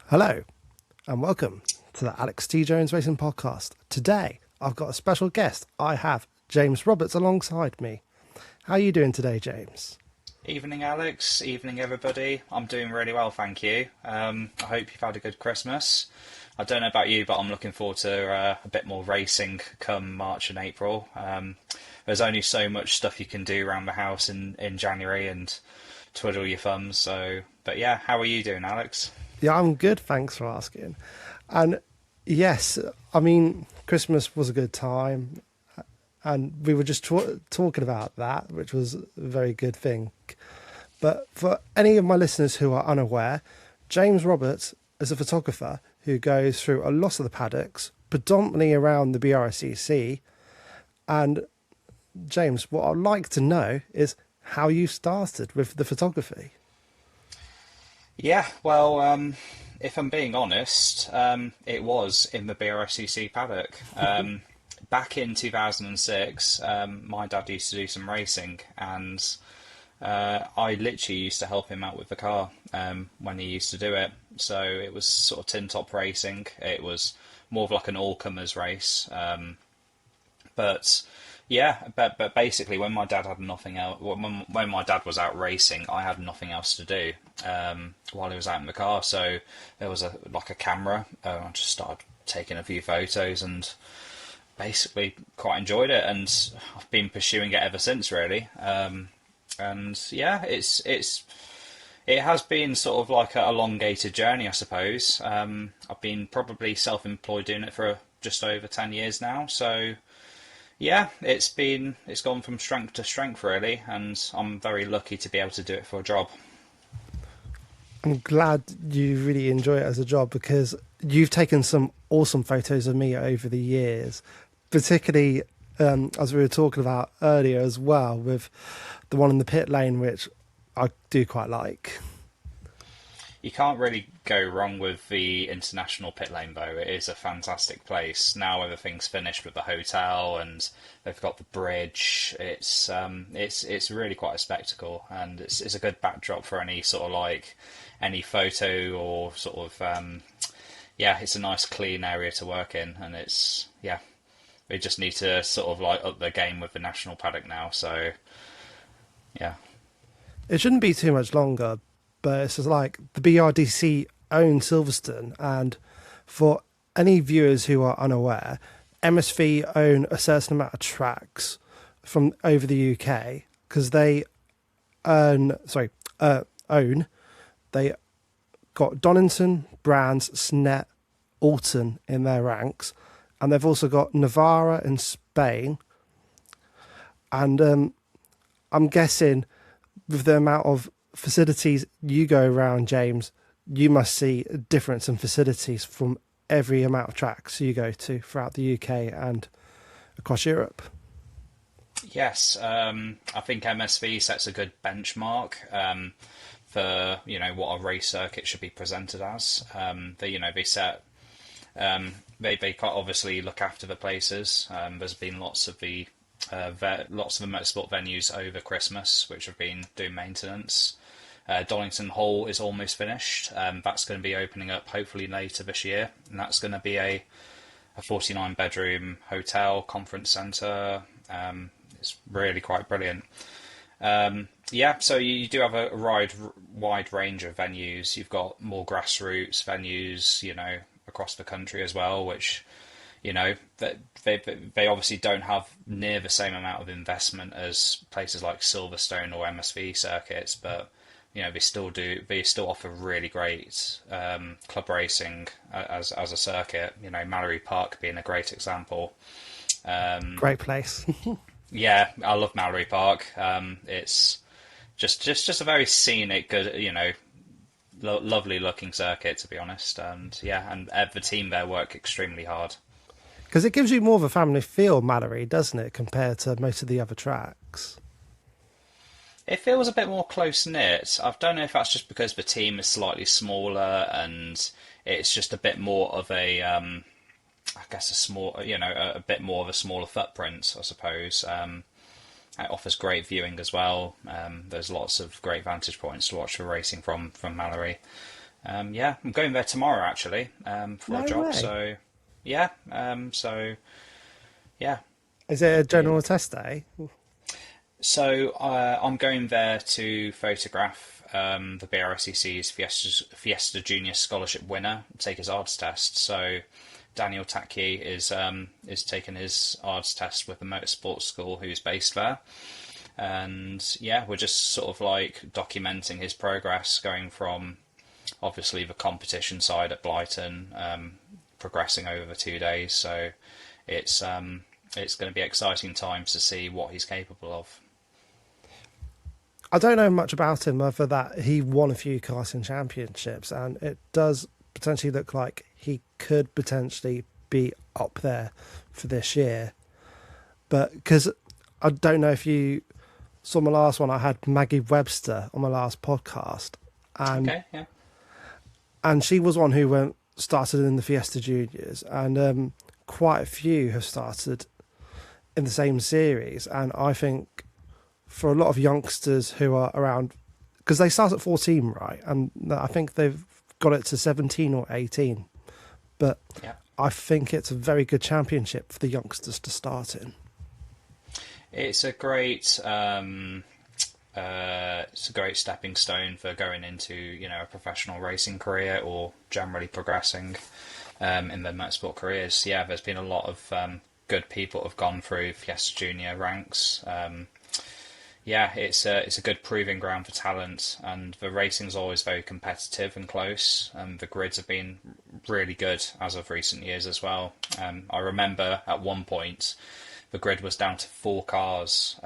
Hello, and welcome to the Alex T. Jones Racing Podcast. Today, I've got a special guest. I have James Roberts alongside me. How are you doing today, James? Evening, Alex. Evening, everybody. I'm doing really well, thank you. I hope you've had a good Christmas. I don't know about you, but I'm looking forward to a bit more racing come March and April. There's only so much stuff you can do around the house in January and twiddle your thumbs. But yeah, how are you doing, Alex? Yeah, I'm good. Thanks for asking. And yes, I mean, Christmas was a good time. And we were just talking about that, which was a very good thing. But for any of my listeners who are unaware, James Roberts is a photographer who goes through a lot of the paddocks, predominantly around the BRCC. And James, what I'd like to know is how you started with the photography. Yeah, well, if I'm being honest, it was in the BRCC paddock. Back in 2006, my dad used to do some racing, and I literally used to help him out with the car when he used to do it. So it was sort of tin top racing. It was more of like an all-comers race. But yeah, but basically, when my dad had nothing else, when my dad was out racing, I had nothing else to do while he was out in the car. So there was a camera. I just started taking a few photos and basically quite enjoyed it, and I've been pursuing it ever since, really. And yeah, it has been sort of like a elongated journey, I suppose. I've been probably self-employed doing it for just over 10 years now, so yeah, it's gone from strength to strength, really, and I'm very lucky to be able to do it for a job. I'm glad you really enjoy it as a job because you've taken some awesome photos of me over the years, particularly as we were talking about earlier as well, with the one in the pit lane, which I do quite like. You can't really go wrong with the international pit lane, though. It is a fantastic place. Now everything's finished with the hotel and they've got the bridge. It's really quite a spectacle, and it's a good backdrop for any sort of like any photo or sort of yeah. It's a nice clean area to work in, and it's yeah. We just need to sort of like up the game with the national paddock now. So yeah. It shouldn't be too much longer, but it's just like the BRDC own Silverstone, and for any viewers who are unaware, MSV own a certain amount of tracks from over the UK because they own. They got Donington, Brands, Snet, Alton in their ranks, and they've also got Navarra in Spain. And I'm guessing with the amount of facilities you go around, James, you must see a difference in facilities from every amount of tracks you go to throughout the UK and across Europe. Yes, I think MSV sets a good benchmark for what a race circuit should be presented as. They set they quite obviously look after the places. There's been lots of the motorsport venues over Christmas which have been doing maintenance. Donington Hall is almost finished. That's going to be opening up hopefully later this year, and that's going to be a 49 bedroom hotel conference centre. It's really quite brilliant. Yeah, so you do have a wide range of venues. You've got more grassroots venues, across the country as well, which, they obviously don't have near the same amount of investment as places like Silverstone or MSV circuits, but they still offer really great club racing as a circuit. Mallory Park being a great example. Great place. Yeah, I love Mallory Park. It's just a very scenic, good, lovely looking circuit, to be honest. And yeah, and the team there work extremely hard. Because it gives you more of a family feel, Mallory, doesn't it, compared to most of the other tracks? It feels a bit more close knit. I don't know if that's just because the team is slightly smaller and it's just a bit more of a, I guess a bit more of a smaller footprint, I suppose. It offers great viewing as well. There's lots of great vantage points to watch the racing from Mallory. Yeah, I'm going there tomorrow actually, for a No job. way. So yeah, yeah. Is it a Being general test day? So I'm going there to photograph the BRSCC's Fiesta Junior Scholarship winner, take his ARDS test. So Daniel Taki is taking his ARDS test with the motorsport school who's based there, and yeah, we're just sort of like documenting his progress, going from obviously the competition side at Blighton, progressing over 2 days. So it's going to be exciting times to see what he's capable of. I don't know much about him other that he won a few karting championships, and it does potentially look like he could potentially be up there for this year. But because I don't know if you saw my last one, I had Maggie Webster on my last podcast, and Okay, yeah. she was one who started in the Fiesta Juniors, and quite a few have started in the same series, and I think for a lot of youngsters who are around, because they start at 14, right? And I think they've got it to 17 or 18. But Yeah. I think it's a very good championship for the youngsters to start in. It's a great stepping stone for going into, a professional racing career or generally progressing in their motorsport careers. Yeah, there's been a lot of good people have gone through Fiesta Junior ranks. Yeah, it's a good proving ground for talent, and the racing's always very competitive and close, and the grids have been really good as of recent years as well. I remember at one point the grid was down to 4 cars.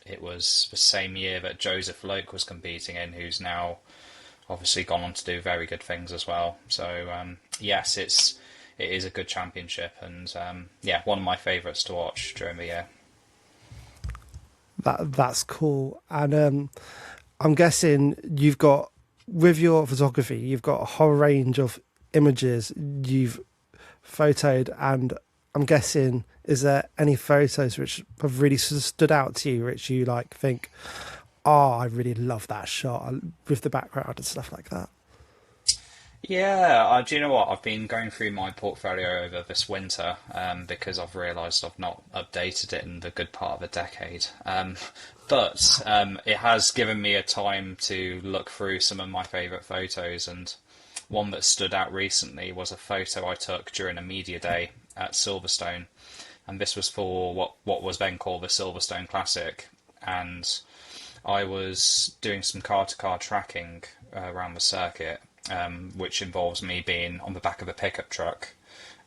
It was the same year that Joseph Loke was competing in, who's now obviously gone on to do very good things as well. So yes, it is a good championship, and yeah, one of my favourites to watch during the year. That's cool. And I'm guessing you've got, with your photography, you've got a whole range of images you've photoed, and I'm guessing, is there any photos which have really stood out to you, which you like think, oh, I really love that shot with the background and stuff like that? Yeah, do you know what? I've been going through my portfolio over this winter because I've realised I've not updated it in the good part of a decade. But it has given me a time to look through some of my favourite photos, and one that stood out recently was a photo I took during a media day at Silverstone, and this was for what was then called the Silverstone Classic, and I was doing some car-to-car tracking around the circuit, which involves me being on the back of a pickup truck,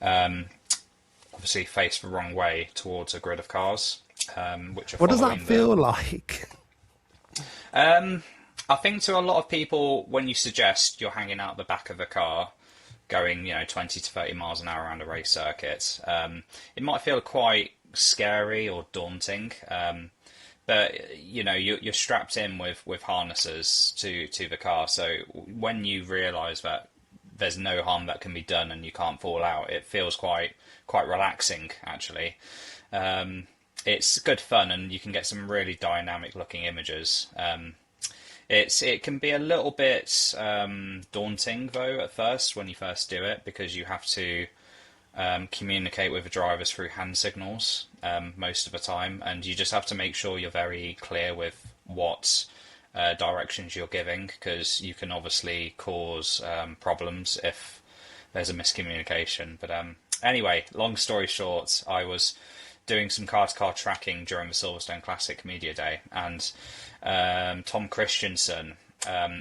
obviously faced the wrong way towards a grid of cars, which are What does that following the... feel like? I think to a lot of people, when you suggest you're hanging out the back of a car, going 20 to 30 miles an hour around a race circuit, it might feel quite scary or daunting. But you're strapped in with harnesses to the car, so when you realise that there's no harm that can be done and you can't fall out, it feels quite relaxing actually. It's good fun, and you can get some really dynamic looking images. It can be a little bit daunting though at first when you first do it, because you have to communicate with the drivers through hand signals most of the time, and you just have to make sure you're very clear with what directions you're giving, because you can obviously cause problems if there's a miscommunication. But anyway, long story short, I was doing some car-to-car tracking during the Silverstone Classic Media Day, and Tom Christensen,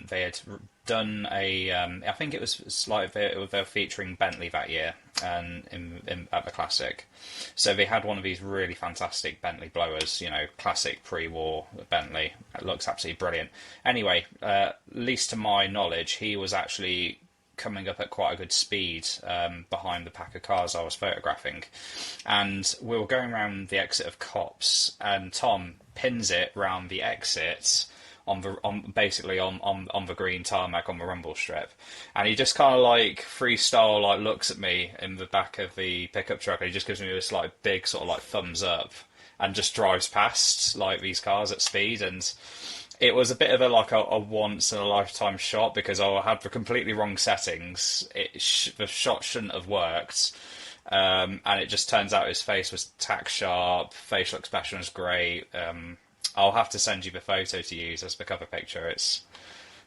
they had done a, I think it was like they were featuring Bentley that year at the Classic. So they had one of these really fantastic Bentley blowers, classic pre-war Bentley. It looks absolutely brilliant. Anyway, least to my knowledge, he was actually coming up at quite a good speed behind the pack of cars I was photographing, and we were going around the exit of Cops, and Tom pins it round the exit on the green tarmac on the rumble strip, and he just kind of like freestyle like looks at me in the back of the pickup truck, and he just gives me this like big sort of like thumbs up and just drives past like these cars at speed. And It was a bit of a once in a lifetime shot because I had the completely wrong settings. The shot shouldn't have worked, and it just turns out his face was tack sharp, facial expression was great. I'll have to send you the photo to use as the cover picture. It's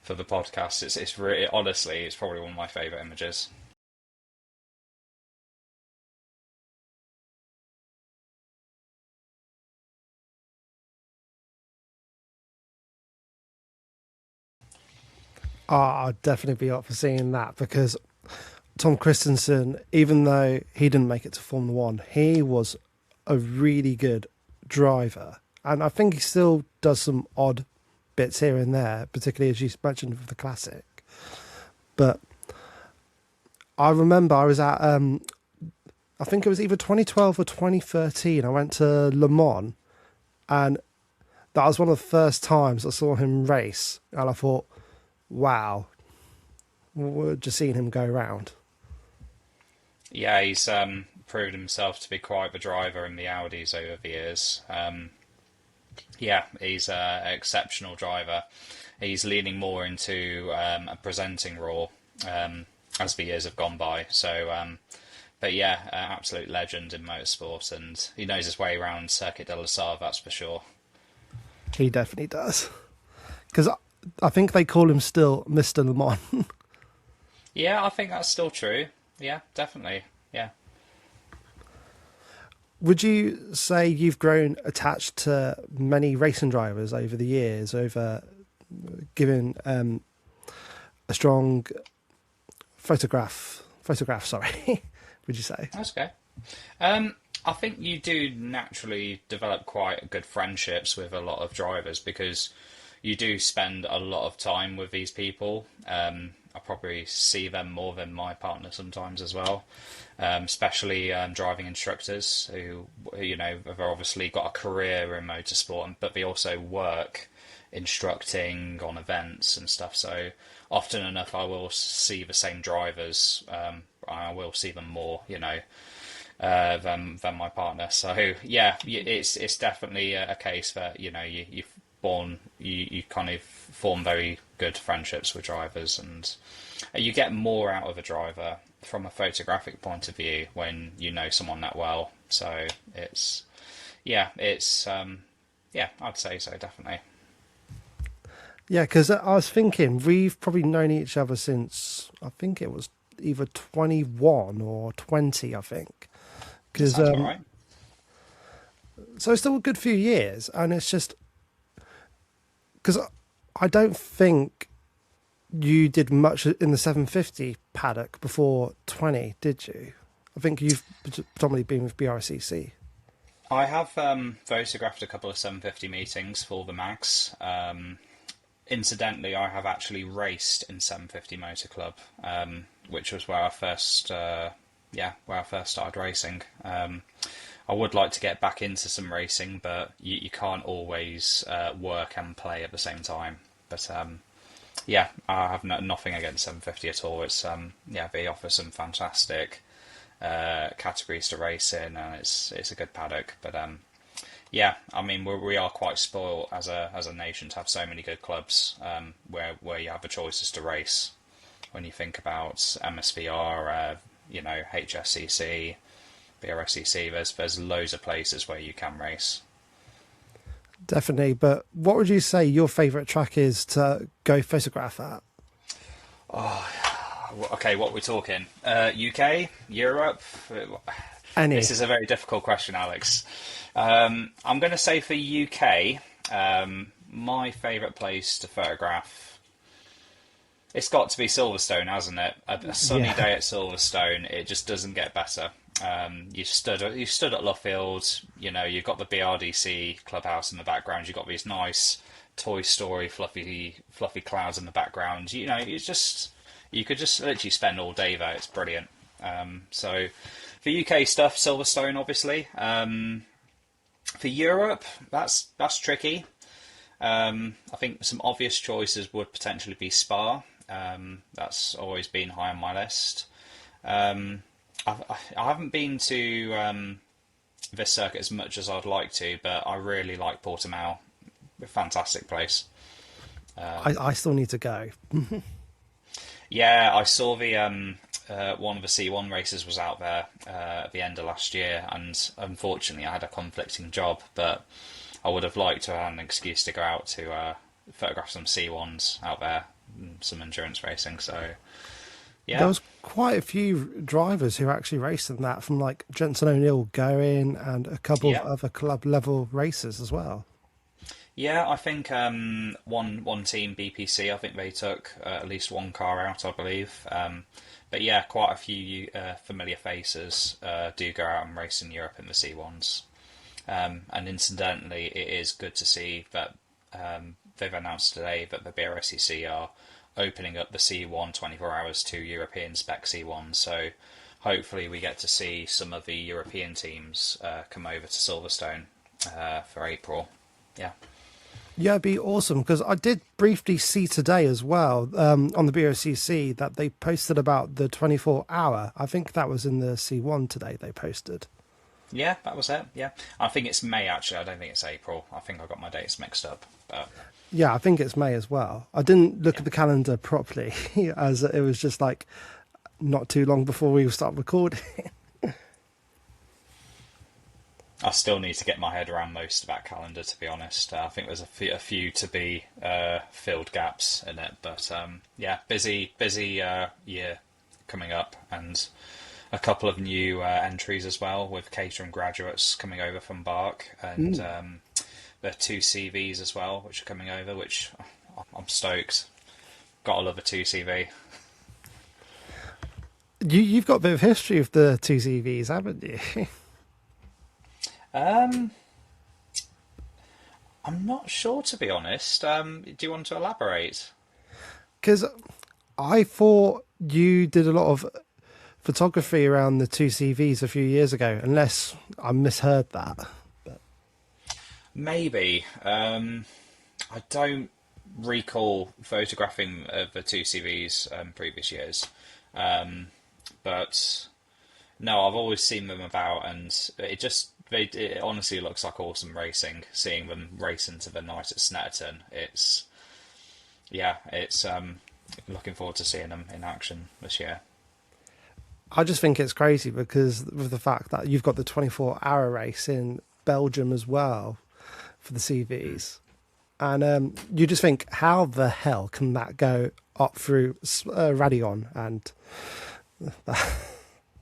for the podcast. It's really, honestly, it's probably one of my favourite images. I'd definitely be up for seeing that because Tom Christensen, even though he didn't make it to Formula One, he was a really good driver. And I think he still does some odd bits here and there, particularly as you mentioned with the classic. But I remember I was at, I think it was either 2012 or 2013. I went to Le Mans, and that was one of the first times I saw him race. And I thought, wow, we're just seeing him go around. Yeah, he's proved himself to be quite the driver in the Audis over the years. Yeah, he's an exceptional driver. He's leaning more into a presenting role as the years have gone by. So, but yeah, absolute legend in motorsport, and he knows his way around Circuit de la Sarre, that's for sure. He definitely does. Because I think they call him still Mr. Le Mans. Yeah, I think that's still true. Yeah, definitely. Yeah. Would you say you've grown attached to many racing drivers over the years, over giving a strong photograph, sorry, would you say? That's okay. I think you do naturally develop quite good friendships with a lot of drivers because you do spend a lot of time with these people. I probably see them more than my partner sometimes as well, especially driving instructors who, you know, have obviously got a career in motorsport, but they also work instructing on events and stuff. So often enough, I will see the same drivers. I will see them more, you know, than my partner. So yeah, it's definitely a case that you know you kind of form very good friendships with drivers, and you get more out of a driver from a photographic point of view when you know someone that well. So it's yeah, I'd say so, definitely. Yeah, because I was thinking we've probably known each other since I think it was either 21 or 20, I think. That Because sounds about right. so it's still a good few years, and it's just because I don't think you did much in the 750 paddock before 20, did you? I think you've predominantly been with BRCC. I have photographed a couple of 750 meetings for the mags. Incidentally, I have actually raced in 750 Motor Club, which was where I first, where I first started racing. I would like to get back into some racing, but you can't always work and play at the same time. But yeah, I have nothing against 750 at all. It's yeah, they offer some fantastic categories to race in, and it's a good paddock. But yeah, I mean we are quite spoiled as a nation to have so many good clubs where you have the choices to race. When you think about MSVR, you know, HSCC, BRSCC, there's loads of places where you can race. Definitely. But what would you say your favourite track is to go photograph at? Okay, what we're talking? UK, Europe. Any? This is a very difficult question, Alex. I'm going to say for UK, my favourite place to photograph. It's got to be Silverstone, hasn't it? A sunny Yeah. day at Silverstone, it just doesn't get better. You stood at Luffield. You know, you've got the BRDC clubhouse in the background. You've got these nice Toy Story fluffy clouds in the background. You know, it's just you could just literally spend all day there. It's brilliant. So for UK stuff, Silverstone, obviously. For Europe, that's tricky. I think some obvious choices would potentially be Spa. That's always been high on my list. I haven't been to this circuit as much as I'd like to, but I really like Portimao. A fantastic place. I still need to go. Yeah, I saw the one of the C1 races was out there at the end of last year, and unfortunately I had a conflicting job, but I would have liked to have an excuse to go out to photograph some C1s out there, some endurance racing. So There yeah, was quite a few drivers who actually raced in that, from like Jenson O'Neill going and a couple of yeah, other club level racers as well. yeah. I think one team BPC. I think they took at least one car out, I believe. But yeah, quite a few familiar faces do go out and race in Europe in the C1s. And incidentally, it is good to see that they've announced today that the BRSEC are opening up the C1 24 hours to European spec C1. So hopefully we get to see some of the European teams come over to Silverstone for April. Yeah. Yeah, it'd be awesome, because I did briefly see today as well, on the BOCC, that they posted about the 24-hour. I think that was in the C1 today they posted. Yeah, that was it. Yeah. I think it's May actually. I don't think it's April. I think I got my dates mixed up. But Yeah, I think it's May as well. I didn't look yeah. at the calendar properly, as it was just like not too long before we start recording. I still need to get my head around most of that calendar, to be honest. I think there's a few to be filled gaps in it, but yeah, busy year coming up, and a couple of new entries as well, with catering graduates coming over from Bark, and there are two CVs as well, which are coming over, which I'm stoked. Gotta love a two CV. You've got a bit of history of the two CVs, haven't you? Um, I'm not sure, to be honest. Do you want to elaborate? Because I thought you did a lot of photography around the two CVs a few years ago, unless I misheard that. But Maybe. I don't recall photographing the two CVs previous years, but no, I've always seen them about, and it honestly looks like awesome racing. Seeing them race into the night at Snetterton, it's looking forward to seeing them in action this year. I just think it's crazy, because with the fact that you've got the 24-hour race in Belgium as well for the CVs. And you just think, how the hell can that go up through Radion? And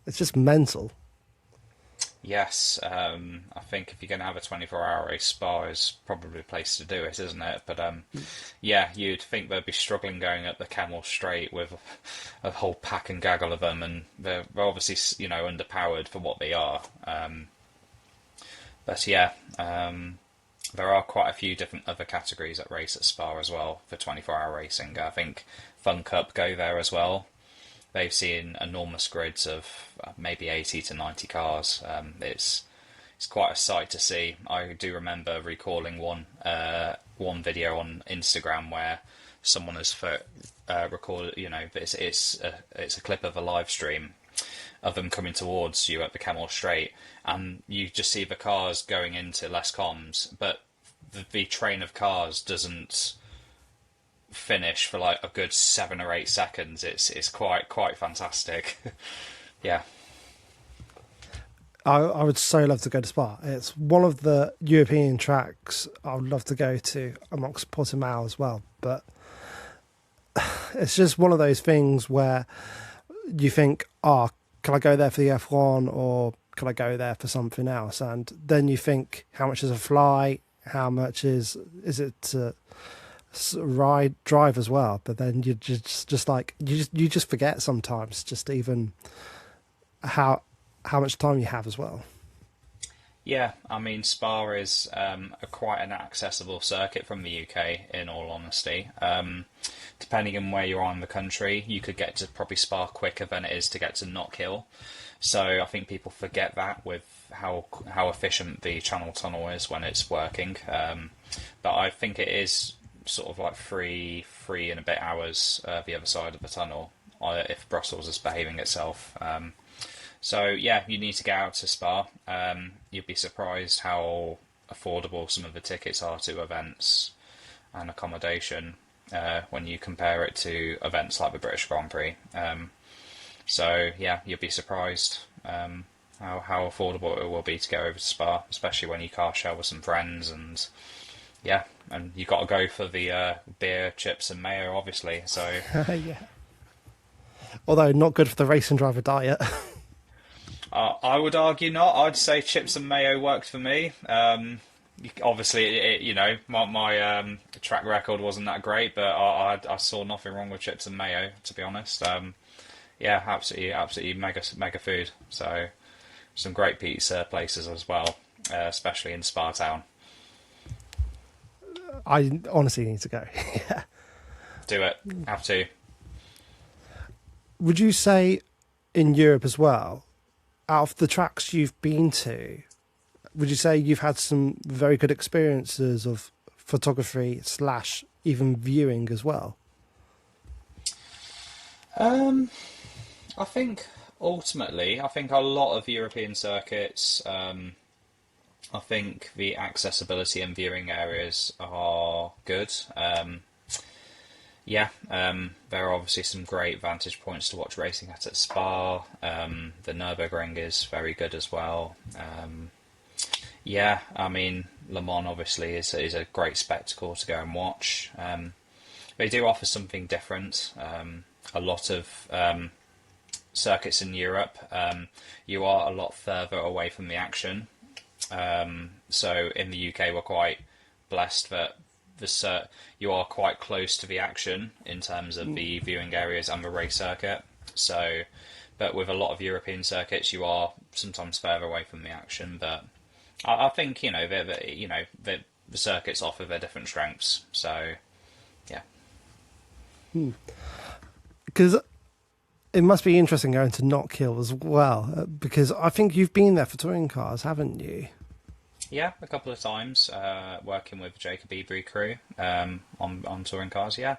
it's just mental. Yes, I think if you're going to have a 24-hour race, Spa is probably the place to do it, isn't it? But yeah, you'd think they'd be struggling going up the Camel Straight with a whole pack and gaggle of them, and they're obviously, underpowered for what they are. But yeah, there are quite a few different other categories that race at Spa as well for 24-hour racing. I think Fun Cup go there as well. They've seen enormous grids of maybe 80 to 90 cars. It's quite a sight to see. I do remember recalling one video on Instagram where someone has recorded. It's a clip of a live stream of them coming towards you at the Camel Straight, and you just see the cars going into Les Combs, but the train of cars doesn't finish for like a good 7 or 8 seconds. It's quite fantastic. Yeah. I would so love to go to Spa. It's one of the European tracks I would love to go to, amongst Portimao as well. But it's just one of those things where you think, oh, can I go there for the F1, or can I go there for something else? And then you think, how much is a flight? How much is it to ride drive as well? But then you just like you just forget sometimes, just even how much time you have as well. Yeah, I mean, Spa is quite an accessible circuit from the UK, in all honesty. Depending on where you are in the country, you could get to probably Spa quicker than it is to get to Knockhill. So I think people forget that with how efficient the Channel Tunnel is when it's working. But I think it is sort of like three and a bit hours the other side of the tunnel, if Brussels is behaving itself. So yeah, you need to get out to Spa. You'd be surprised how affordable some of the tickets are to events and accommodation. when you compare it to events like the British Grand Prix. So yeah, you'd be surprised how affordable it will be to get over to Spa, especially when you car share with some friends, and yeah, and you got to go for the beer, chips, and mayo, obviously. So Yeah. Although not good for the racing driver diet. I would argue not. I'd say chips and mayo worked for me. Obviously, my track record wasn't that great, but I saw nothing wrong with chips and mayo, to be honest. Yeah, absolutely mega food. So some great pizza places as well, especially in Spa Town. I honestly need to go. Yeah. Do it. Have to. Would you say in Europe as well, out of the tracks you've been to, would you say you've had some very good experiences of photography / even viewing as well? I think ultimately, I think a lot of European circuits, I think the accessibility and viewing areas are good. Yeah, there are obviously some great vantage points to watch racing at Spa. The Nürburgring is very good as well. Yeah, I mean, Le Mans obviously is a great spectacle to go and watch. They do offer something different. A lot of circuits in Europe, you are a lot further away from the action. So in the UK, we're quite blessed that you are quite close to the action in terms of the viewing areas and the race circuit. So, but with a lot of European circuits, you are sometimes further away from the action. But I think the circuits offer their different strengths. So, yeah. Because it must be interesting going to Knockhill as well, because I think you've been there for touring cars, haven't you? Yeah, a couple of times working with Jacob Ebury crew on touring cars. Yeah,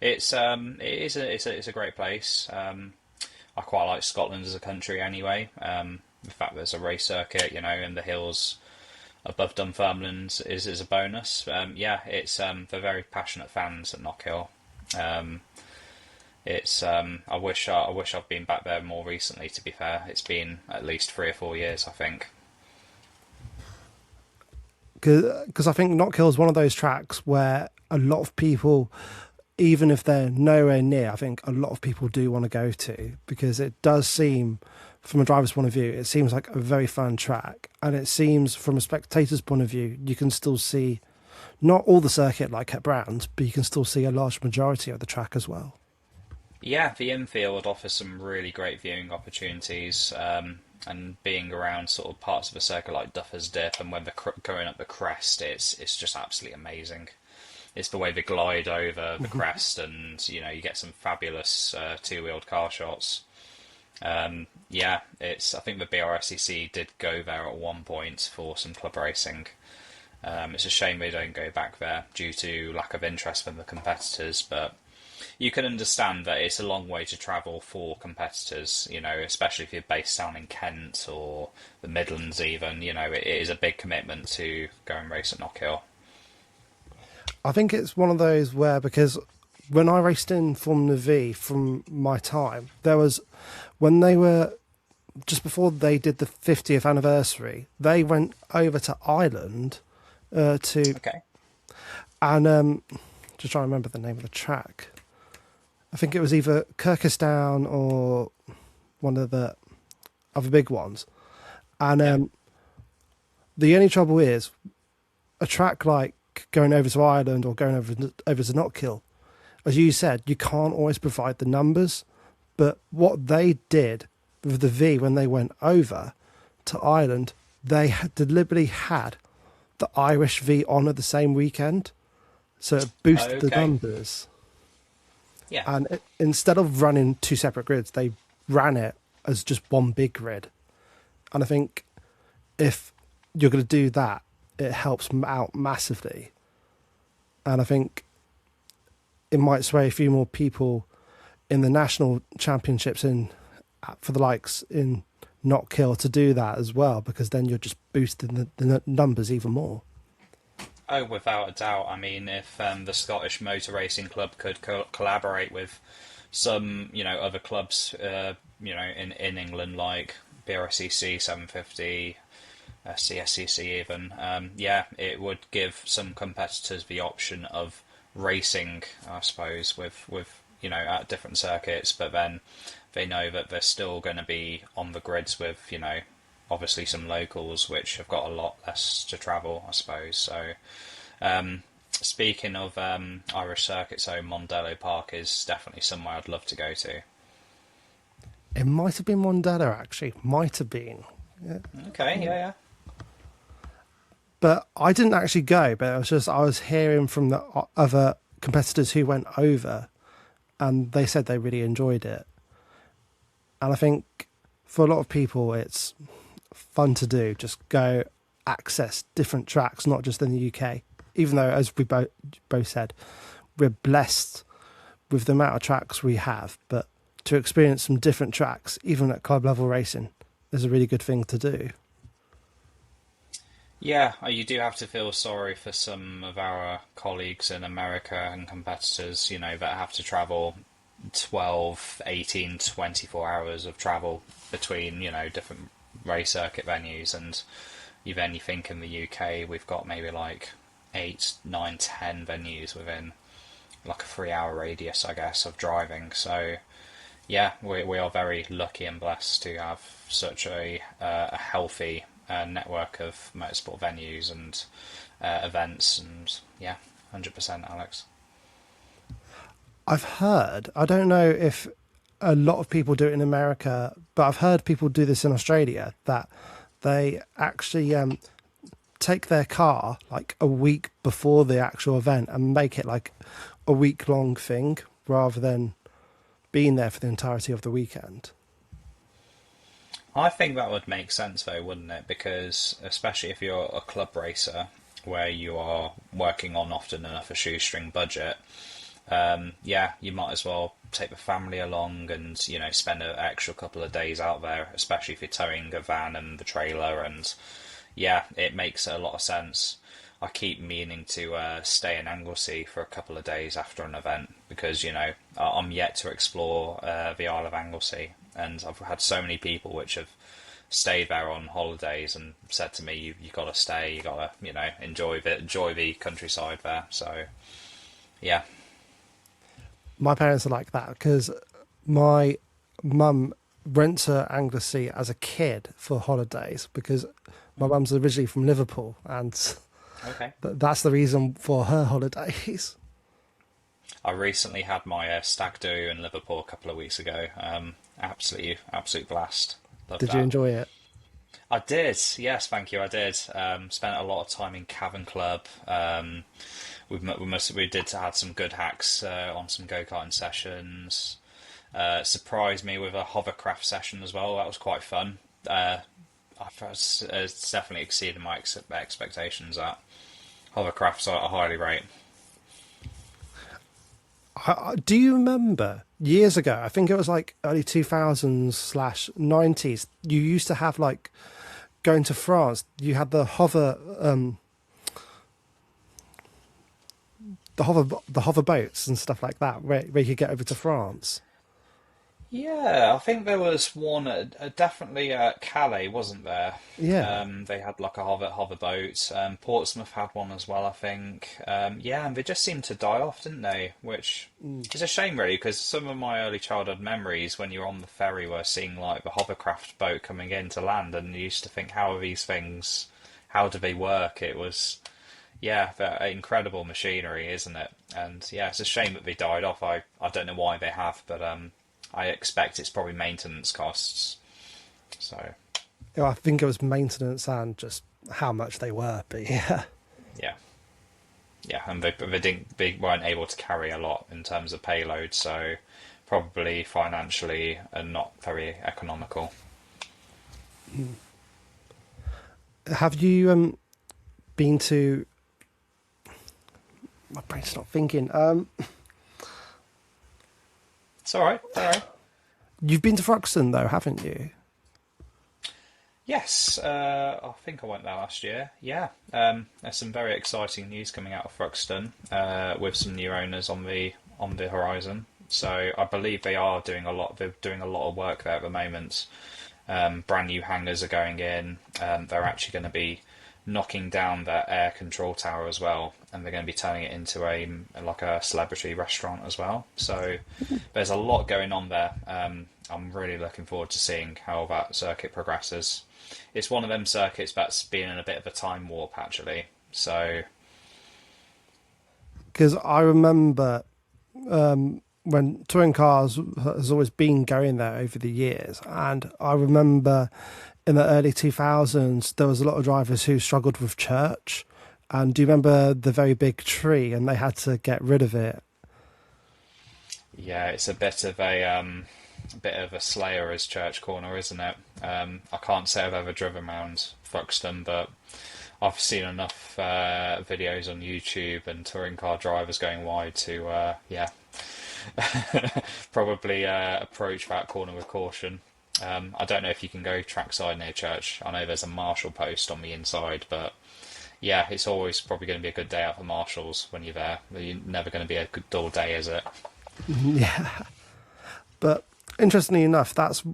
it's a great place. I quite like Scotland as a country anyway. The fact there's a race circuit, in the hills above Dunfermline is a bonus. Yeah, it's they're very passionate fans at Knockhill. I wish I've been back there more recently. To be fair, it's been at least 3 or 4 years, I think. Because I think Knockhill is one of those tracks where a lot of people, even if they're nowhere near, I think a lot of people do want to go to, because it does seem, from a driver's point of view, it seems like a very fun track. And it seems, from a spectator's point of view, you can still see not all the circuit like at Brands, but you can still see a large majority of the track as well. Yeah, the infield offers some really great viewing opportunities. And being around sort of parts of the circuit like Duffer's Dip, and when they're going up the crest, it's just absolutely amazing. It's the way they glide over the crest, and you get some fabulous two-wheeled car shots. Yeah, I think the BRSCC did go there at one point for some club racing. It's a shame they don't go back there due to lack of interest from the competitors, but you can understand that it's a long way to travel for competitors, especially if you're based down in Kent or the Midlands even, it is a big commitment to go and race at Knockhill. I think it's one of those where, because when I raced in Formula V from my time, there was, when they were, just before they did the 50th anniversary, they went over to Ireland Okay. And just trying to remember the name of the track. I think it was either Kirkisdown or one of the other big ones. And the only trouble is, a track like going over to Ireland or going over to Knockhill, as you said, you can't always provide the numbers. But what they did with the V when they went over to Ireland, they deliberately had the Irish V on at the same weekend. So it boosted the numbers. Yeah. And instead of running 2 separate grids, they ran it as just one big grid. And I think if you're going to do that, it helps out massively. And I think it might sway a few more people in the national championships for the likes in Knockhill to do that as well, because then you're just boosting the numbers even more. Oh, without a doubt. I mean, if the Scottish Motor Racing Club could collaborate with some, other clubs, in England, like BRCC 750, CSCC even, yeah, it would give some competitors the option of racing, I suppose, with at different circuits, but then they know that they're still going to be on the grids with, obviously some locals which have got a lot less to travel, I suppose. So, speaking of Irish circuits, so Mondello Park is definitely somewhere I'd love to go to. It might have been Mondello, actually. Might have been. Yeah. Okay, yeah, yeah. But I didn't actually go, but it was just I was hearing from the other competitors who went over, and they said they really enjoyed it. And I think for a lot of people, it's fun to do. Just go access different tracks, not just in the UK. Even though, as we both said, we're blessed with the amount of tracks we have, but to experience some different tracks, even at club level racing, is a really good thing to do. Yeah, you do have to feel sorry for some of our colleagues in America and competitors, that have to travel 12, 18, 24 hours of travel between, different race circuit venues. And you think in the UK, we've got maybe like 8, 9, 10 venues within like a 3 hour radius, I guess, of driving. So, yeah, we are very lucky and blessed to have such a healthy network of motorsport venues and events, and yeah, 100%, Alex. I've heard, I don't know if a lot of people do it in America, but I've heard people do this in Australia, that they actually take their car like a week before the actual event and make it like a week long thing rather than being there for the entirety of the weekend. I think that would make sense though, wouldn't it? Because especially if you're a club racer where you are working on often enough a shoestring budget, yeah, you might as well take the family along and spend an extra couple of days out there, especially if you're towing a van and the trailer. And yeah, it makes a lot of sense. I keep meaning to stay in Anglesey for a couple of days after an event because I'm yet to explore the Isle of Anglesey, and I've had so many people which have stayed there on holidays and said to me, "You got to stay, you got to enjoy the countryside there." So yeah. My parents are like that because my mum went to Anglesey as a kid for holidays because my mum's originally from Liverpool, and Okay. that's the reason for her holidays. I recently had my stag do in Liverpool a couple of weeks ago. Absolute blast. Loved Did you that. enjoy it? I did. Yes, thank you. I did. Spent a lot of time in Cavern Club. We did had some good hacks on some go-karting sessions. Surprised me with a hovercraft session as well. That was quite fun. It's definitely exceeded my expectations. That hovercrafts I highly rate. Do you remember years ago? I think it was like early 2000s/90s. You used to have like going to France. You had the hover boats and stuff like that, where you could get over to France. Yeah, I think there was one definitely at Calais, wasn't there? Yeah. They had like a hover boat. Portsmouth had one as well, I think. Yeah, and they just seemed to die off, didn't they? Which is a shame, really, because some of my early childhood memories when you're on the ferry were seeing like the hovercraft boat coming in to land, and you used to think, how are these things? How do they work? It was, yeah, they're incredible machinery, isn't it? And yeah, it's a shame that they died off. I don't know why they have, but I expect it's probably maintenance costs. So Yeah, I think it was maintenance and just how much they were, but yeah. yeah, yeah, and they weren't able to carry a lot in terms of payload, so probably financially and not very economical. Have you been to? My brain's not thinking. It's all right. All right. You've been to Thruxton though, haven't you? Yes, I think I went there last year. Yeah, there's some very exciting news coming out of Thruxton with some new owners on the horizon. So I believe they are doing a lot. They're doing a lot of work there at the moment. Brand new hangars are going in. They're actually going to be knocking down their air control tower as well, and they're going to be turning it into a like a celebrity restaurant as well. So there's a lot going on there. I'm really looking forward to seeing how that circuit progresses. It's one of them circuits that's been in a bit of a time warp actually. So Because I remember when touring cars has always been going there over the years, and I remember in the early 2000s there was a lot of drivers who struggled with church. And do you remember the very big tree, and they had to get rid of it? yeah, it's a bit of a slayer as Church Corner, isn't it? I can't say I've ever driven around Thruxton, but I've seen enough videos on YouTube and touring car drivers going wide to, yeah, probably approach that corner with caution. I don't know if you can go trackside near Church. I know there's a marshal post on the inside, but yeah, it's always probably going to be a good day out for marshals when you're there. You're never going to be a good dull day, is it? Yeah. But interestingly enough, that's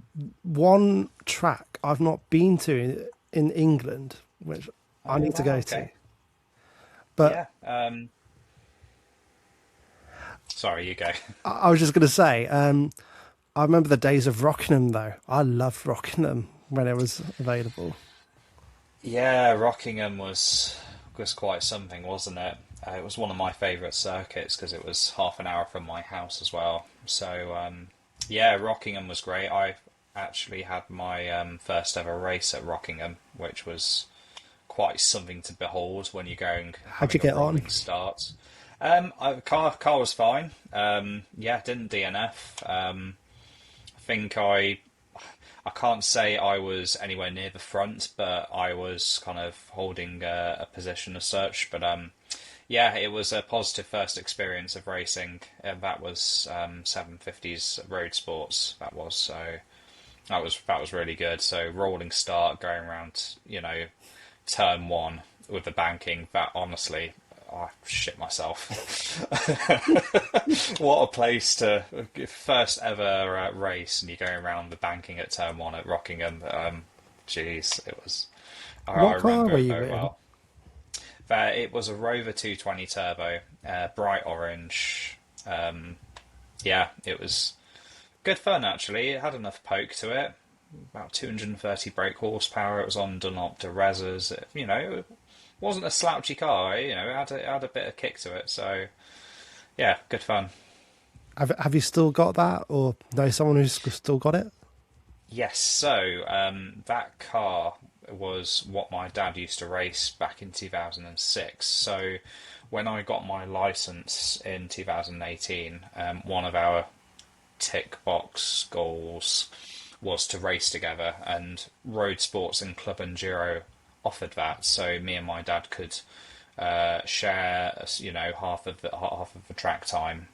one track I've not been to in England, which I Oh need to wow, go to. okay. But Yeah. Sorry, you go. I was just going to say, I remember the days of Rockingham, though. I loved Rockingham when it was available. Yeah, Rockingham was quite something, wasn't it? It was one of my favourite circuits because it was half an hour from my house as well. So yeah, Rockingham was great. I actually had my first ever race at Rockingham, which was quite something to behold when you're going How'd you having a get on? rolling start. Car was fine. Yeah, didn't DNF. I think I can't say I was anywhere near the front, but I was kind of holding a position as such. But yeah, it was a positive first experience of racing. That was 750s road sports. That was so that was really good. So rolling start, going around, turn one with the banking. That honestly, I shit myself. What a place to first ever race, and you're going around the banking at turn one at Rockingham. Jeez, it was. I What car remember were it you very in? well. It was a Rover 220 turbo, bright orange. Yeah, it was good fun actually. It had enough poke to it. About 230 brake horsepower. It was on Dunlop de Rezzers. It wasn't a slouchy car. It had a bit of kick to it. So yeah, good fun. Have you still got that, or know someone who's still got it? Yes, so that car was what my dad used to race back in 2006. So when I got my license in 2018, one of our tick box goals was to race together, and Road Sports and Club Enduro offered that. So me and my dad could share, half of the track time,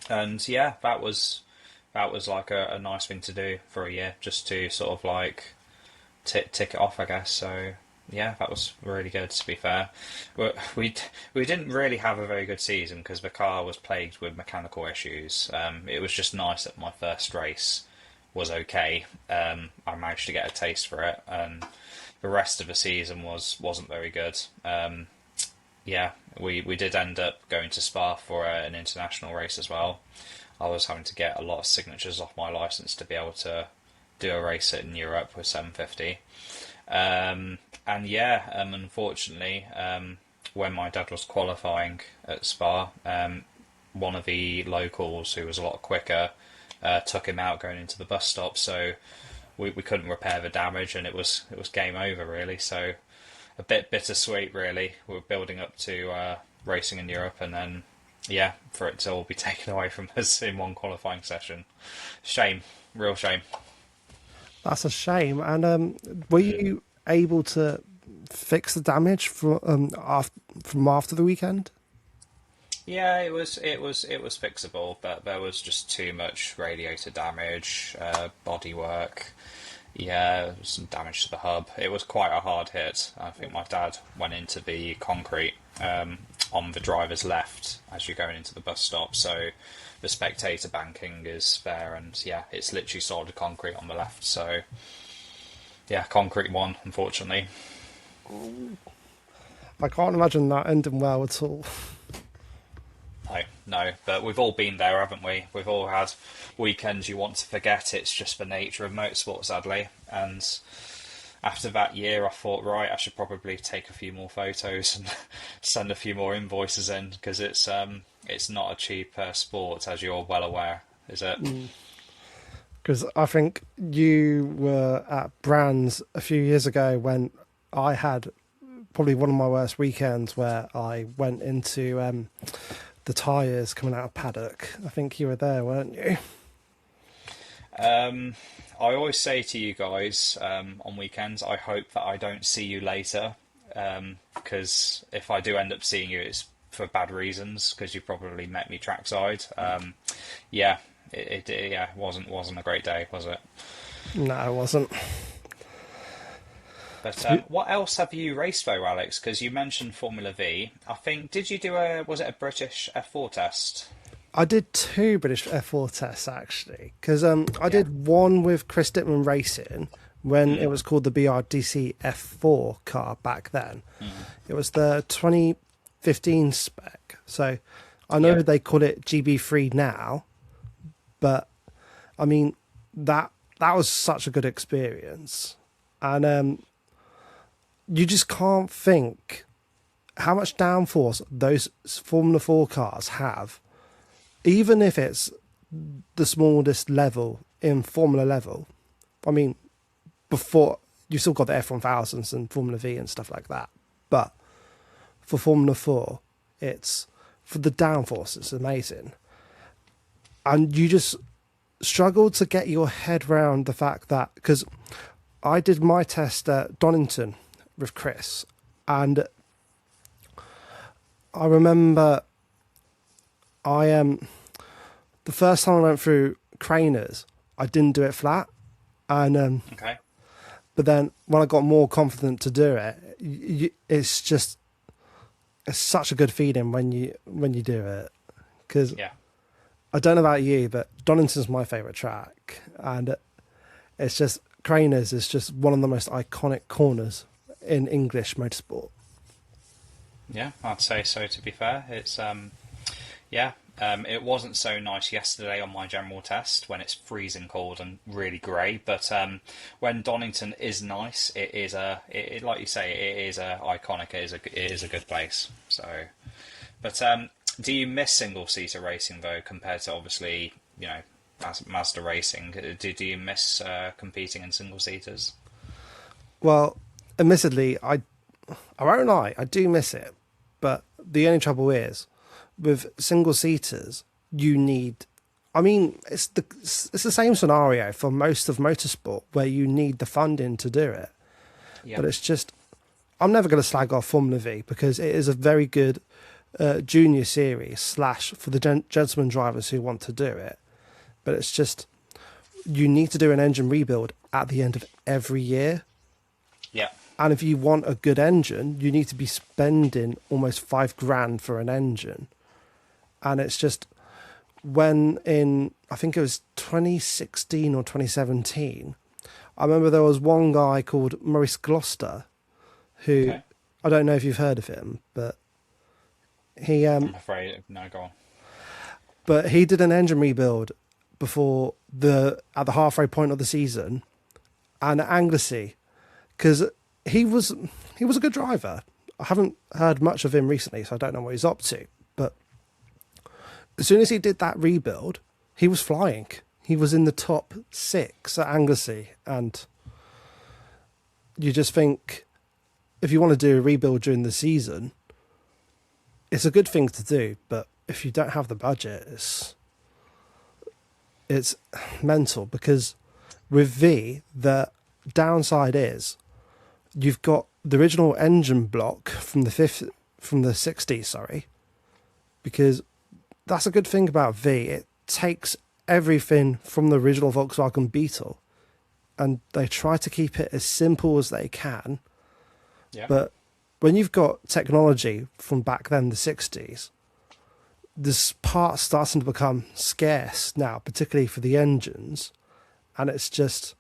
and yeah, that was like a nice thing to do for a year, just to sort of like tick it off, I guess. So yeah, that was really good. To be fair, we we didn't really have a very good season because the car was plagued with mechanical issues. It was just nice that my first race was okay. I managed to get a taste for it, and the rest of the season wasn't very good. Yeah, we did end up going to Spa for an international race as well. I was having to get a lot of signatures off my license to be able to do a race in Europe with 750. And yeah, unfortunately, when my dad was qualifying at Spa, one of the locals who was a lot quicker took him out going into the bus stop, so we couldn't repair the damage, and it was game over really. So a bit bittersweet really. We were building up to racing in Europe, and then yeah, for it to all be taken away from us in one qualifying session. Shame, real shame. That's a shame. And were you able to fix the damage from after the weekend? Yeah, it was fixable, but there was just too much radiator damage, body work. Yeah, some damage to the hub. It was quite a hard hit. I think my dad went into the concrete on the driver's left as you're going into the bus stop. So the spectator banking is there, and yeah, it's literally solid concrete on the left. So yeah, concrete one, unfortunately. I can't imagine that ending well at all. No, no, but we've all been there, haven't we? We've all had weekends you want to forget. It's just the nature of motorsport, sadly. And after that year, I thought, right, I should probably take a few more photos and send a few more invoices in because it's not a cheap sport, as you're well aware, is it? Because I think you were at Brands a few years ago when I had probably one of my worst weekends where I went into the tyres coming out of paddock. I think you were there, weren't you? I always say to you guys on weekends, I hope that I don't see you later, because if I do end up seeing you, it's for bad reasons, because you probably met me trackside. Yeah, it wasn't a great day, was it? No, it wasn't. But what else have you raced though, Alex? Because you mentioned Formula V. I think did you do was it a British F4 test? I did two British F4 tests actually, because I Yeah. did one with Chris Dittman Racing when it was called the BRDC F4 car back then. It was the 2015 spec. So I know Yeah. they call it GB3 now, but I mean that was such a good experience, and you just can't think how much downforce those Formula 4 cars have, even if it's the smallest level in Formula level. I mean, before you still got the F1000s and Formula V and stuff like that, but for Formula 4, it's for the downforce, it's amazing. And you just struggle to get your head around the fact that, because I did my test at Donington with Chris, and I remember the first time I went through Craners, I didn't do it flat, and Okay. but then when I got more confident to do it, it's such a good feeling when you do it. Because Yeah. I don't know about you, but Donington's my favourite track, and it's just Craners is just one of the most iconic corners in English motorsport. Yeah, I'd say so. To be fair, it's yeah. It wasn't so nice yesterday on my general test when it's freezing cold and really grey. But when Donington is nice, it is like you say, it is a iconic. It is a good place. So, but do you miss single seater racing though, compared to obviously Mazda racing? Do you miss competing in single seaters? Well, admittedly, I won't lie, I do miss it, but the only trouble is with single seaters, you need. I mean, it's the same scenario for most of motorsport where you need the funding to do it. Yeah. But it's just, I'm never going to slag off Formula V because it is a very good junior series / for the gentleman drivers who want to do it. But it's just, you need to do an engine rebuild at the end of every year. Yeah. And if you want a good engine, you need to be spending almost $5,000 for an engine. And it's just, when in, I think it was 2016 or 2017, I remember there was one guy called Maurice Gloucester, who, Okay. I don't know if you've heard of him, but he I'm afraid no. Go on. but he did an engine rebuild before at the halfway point of the season, and at Anglesey, because he was a good driver. I haven't heard much of him recently, so I don't know what he's up to. But as soon as he did that rebuild, he was flying. He was in the top 6 at Anglesey, and you just think, if you want to do a rebuild during the season, it's a good thing to do. But if you don't have the budget, it's mental, because with V, the downside is you've got the original engine block from the 60s, sorry, because that's a good thing about V. It takes everything from the original Volkswagen Beetle and they try to keep it as simple as they can. Yeah. But when you've got technology from back then, the 60s, this part starting to become scarce now, particularly for the engines. And it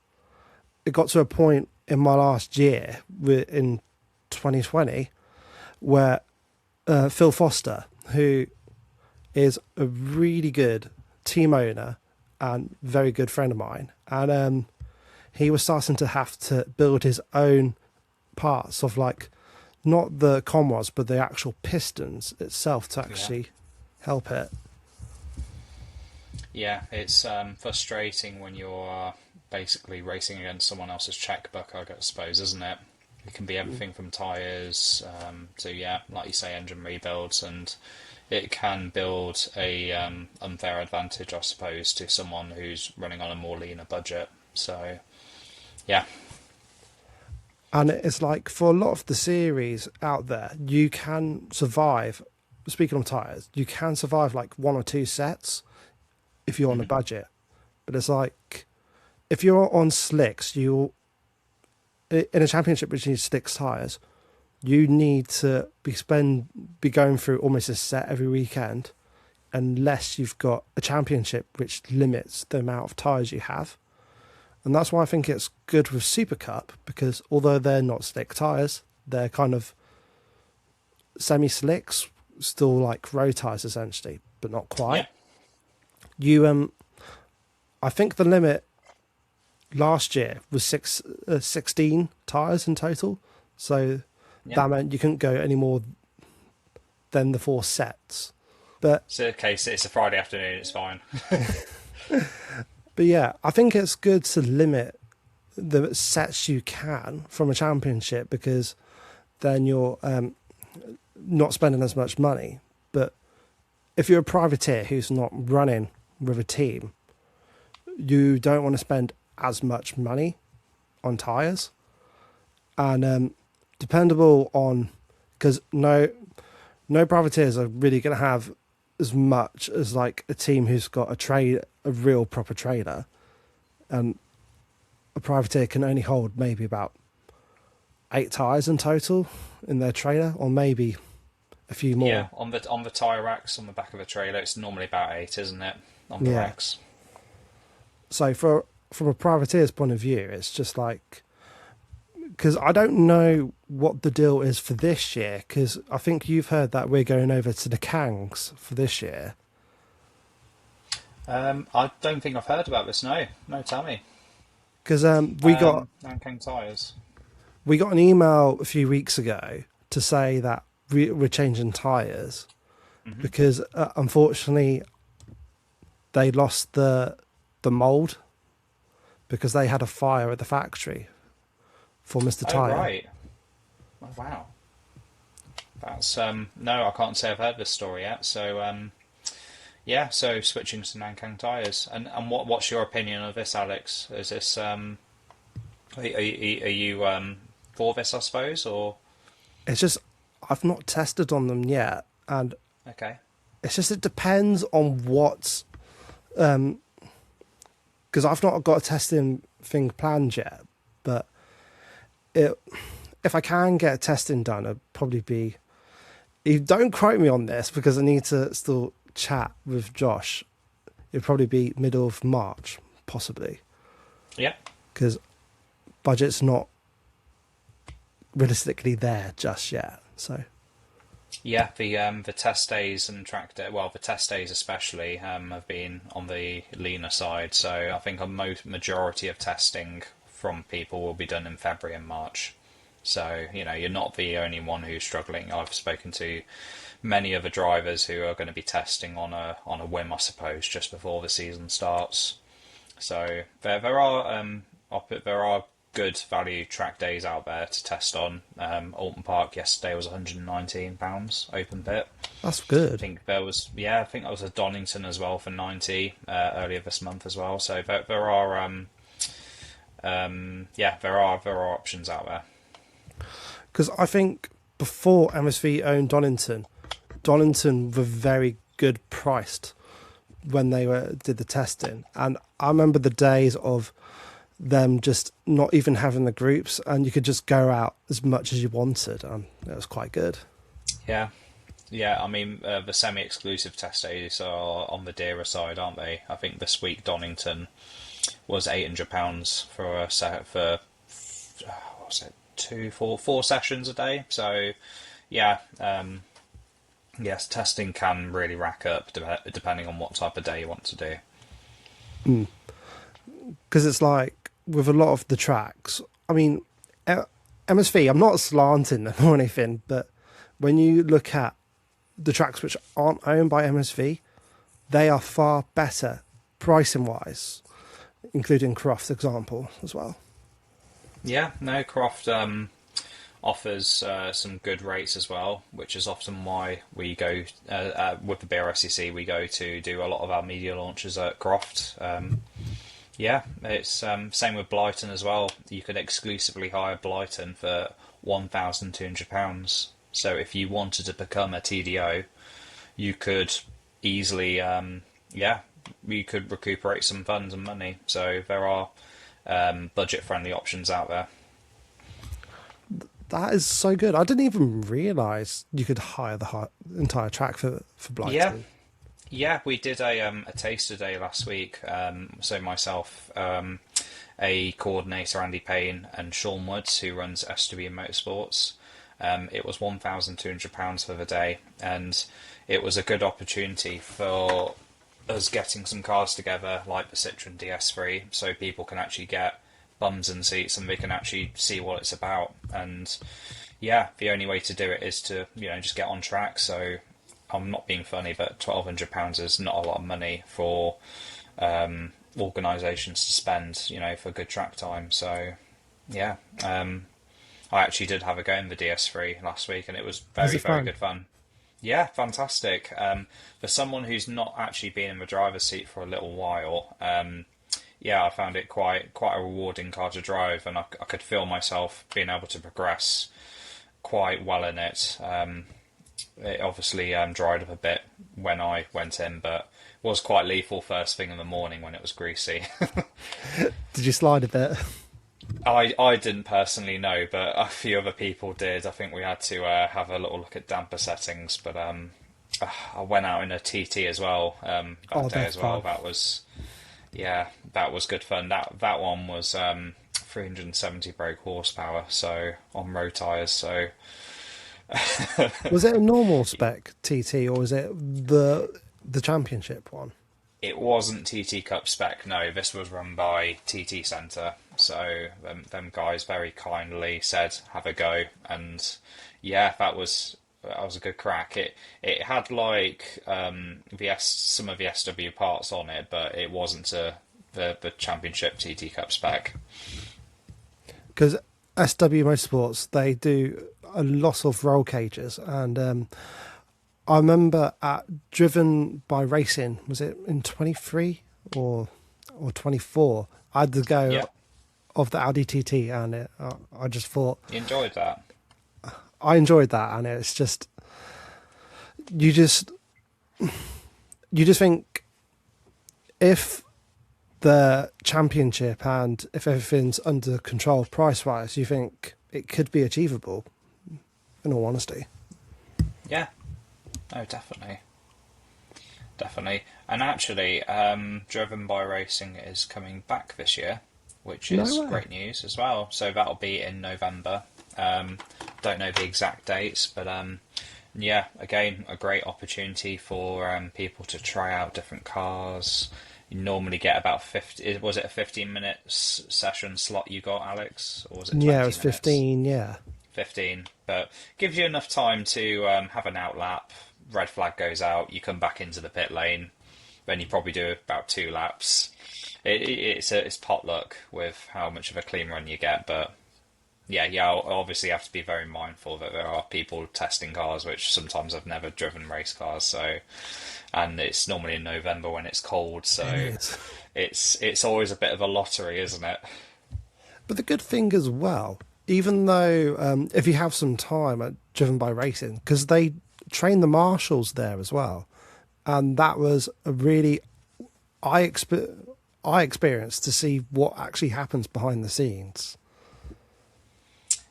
got to a point in my last year, in 2020, where Phil Foster, who is a really good team owner and very good friend of mine, and he was starting to have to build his own parts of, like, not the conrods, but the actual pistons itself to actually help it. Yeah, it's frustrating when you're basically racing against someone else's checkbook, I suppose, isn't it? It can be everything from tyres to, yeah, like you say, engine rebuilds, and it can build a unfair advantage, I suppose, to someone who's running on a more leaner budget. So, yeah. And it's like, for a lot of the series out there, you can survive, speaking of tyres, you can survive like one or two sets if you're on a budget. But it's like, if you're on slicks, in a championship which needs slicks tyres, you need to be going through almost a set every weekend, unless you've got a championship which limits the amount of tyres you have. And that's why I think it's good with Super Cup, because although they're not slick tyres, they're kind of semi-slicks, still like road tyres essentially, but not quite. Yeah. I think the limit last year was 16 tyres in total. So that meant you couldn't go any more than the 4 sets. But so, okay, so it's a Friday afternoon, it's fine. But yeah, I think it's good to limit the sets you can from a championship, because then you're not spending as much money. But if you're a privateer who's not running with a team, you don't want to spend as much money on tyres. And dependable on, because no privateers are really going to have as much as like a team who's got a real proper trailer, and a privateer can only hold maybe about 8 tyres in total in their trailer, or maybe a few more. Yeah, on the tyre racks on the back of a trailer, it's normally about 8, isn't it? On the racks. So from a privateer's point of view, it's just like, because I don't know what the deal is for this year, because I think you've heard that we're going over to the Kangs for this year. I don't think I've heard about this. No, tell me. Because we got Nankang tyres. We got an email a few weeks ago to say that we're changing tyres, because unfortunately they lost the mould, because they had a fire at the factory for Mr. Tyre. Oh, right. Oh, wow. That's no, I can't say I've heard this story yet. So yeah, so switching to Nankang tyres, and what's your opinion of this, Alex? Is this are you for this, I suppose, or? It's just, I've not tested on them yet, and okay, it's just, it depends on what, because I've not got a testing thing planned yet, but if I can get testing done, it'd probably be, you don't quote me on this because I need to still chat with Josh, it'd probably be middle of March, possibly. Yeah. Because budget's not realistically there just yet, so. Yeah, the test days and track day, well, the test days especially have been on the leaner side. So I think a majority of testing from people will be done in February and March. So, you're not the only one who's struggling. I've spoken to many other drivers who are going to be testing on a whim, I suppose, just before the season starts. So there are good value track days out there to test on. Alton Park yesterday was £119 open pit. That's good. I think there was a Donington as well for 90 earlier this month as well. So there are options out there. Because I think before MSV owned Donington were very good priced when they did the testing, and I remember the days of them just not even having the groups, and you could just go out as much as you wanted, and it was quite good. Yeah. Yeah, I mean, the semi-exclusive test days are on the dearer side, aren't they? I think this week Donington was £800 for a set for what was it, four sessions a day. So yeah, yes, testing can really rack up depending on what type of day you want to do. Because it's like with a lot of the tracks, I mean, MSV, I'm not slanting them or anything, but when you look at the tracks which aren't owned by MSV, they are far better pricing wise, including Croft example as well. Yeah, no, Croft offers some good rates as well, which is often why we go with the BRSCC. We go to do a lot of our media launches at Croft. Yeah, it's same with Blyton as well. You could exclusively hire Blyton for £1,200. So if you wanted to become a TDO, you could easily, you could recuperate some funds and money. So there are budget-friendly options out there. That is so good. I didn't even realise you could hire the entire track for Blighton. Yeah, yeah, we did a taster day last week. So myself, a coordinator, Andy Payne, and Sean Woods, who runs SW Motorsports. It was £1,200 for the day, and it was a good opportunity for us getting some cars together, like the Citroen DS3, so people can actually get bums and seats and they can actually see what it's about. And yeah, the only way to do it is to just get on track. So I'm not being funny, but £1,200 is not a lot of money for organisations to spend, for good track time. So yeah. I actually did have a go in the DS3 last week, and it was very good fun. Yeah, fantastic. For someone who's not actually been in the driver's seat for a little while, yeah, I found it quite a rewarding car to drive, and I could feel myself being able to progress quite well in it. It obviously dried up a bit when I went in, but was quite lethal first thing in the morning when it was greasy. Did you slide a bit? I didn't personally know, but a few other people did. I think we had to have a little look at damper settings, but I went out in a TT as well that day as well. Fun. That was good fun. That one was 370 brake horsepower, so on road tyres. So was it a normal spec TT or was it the championship one? It wasn't TT Cup spec, no. This was run by TT Centre. So them guys very kindly said, have a go. And yeah, that was a good crack. It had like some of the SW parts on it, but it wasn't the championship TT Cup spec. Because SW Motorsports, they do a lot of roll cages, and I remember at Driven by Racing, was it in 23 or 24? I had to go of the Audi TT, and I just thought you enjoyed that. I enjoyed that, and it's just you just think if the championship and if everything's under control price wise, you think it could be achievable. In all honesty, yeah. Oh, definitely. And actually, Driven by Racing is coming back this year, which is great news as well. So that'll be in November. Don't know the exact dates, but yeah, again, a great opportunity for people to try out different cars. You normally get about 50. Was it a 15-minute session slot you got, Alex, or was it 20 Yeah, it was 15. Yeah, 15. But gives you enough time to have an outlap. Red flag goes out, you come back into the pit lane, then you probably do about 2 laps. It's potluck with how much of a clean run you get, but yeah, obviously have to be very mindful that there are people testing cars which sometimes have never driven race cars, so, and it's normally in November when it's cold, so it's always a bit of a lottery, isn't it? But the good thing as well, even though if you have some time at Driven by Racing, because they train the marshals there as well, and that was a really I eye experience to see what actually happens behind the scenes.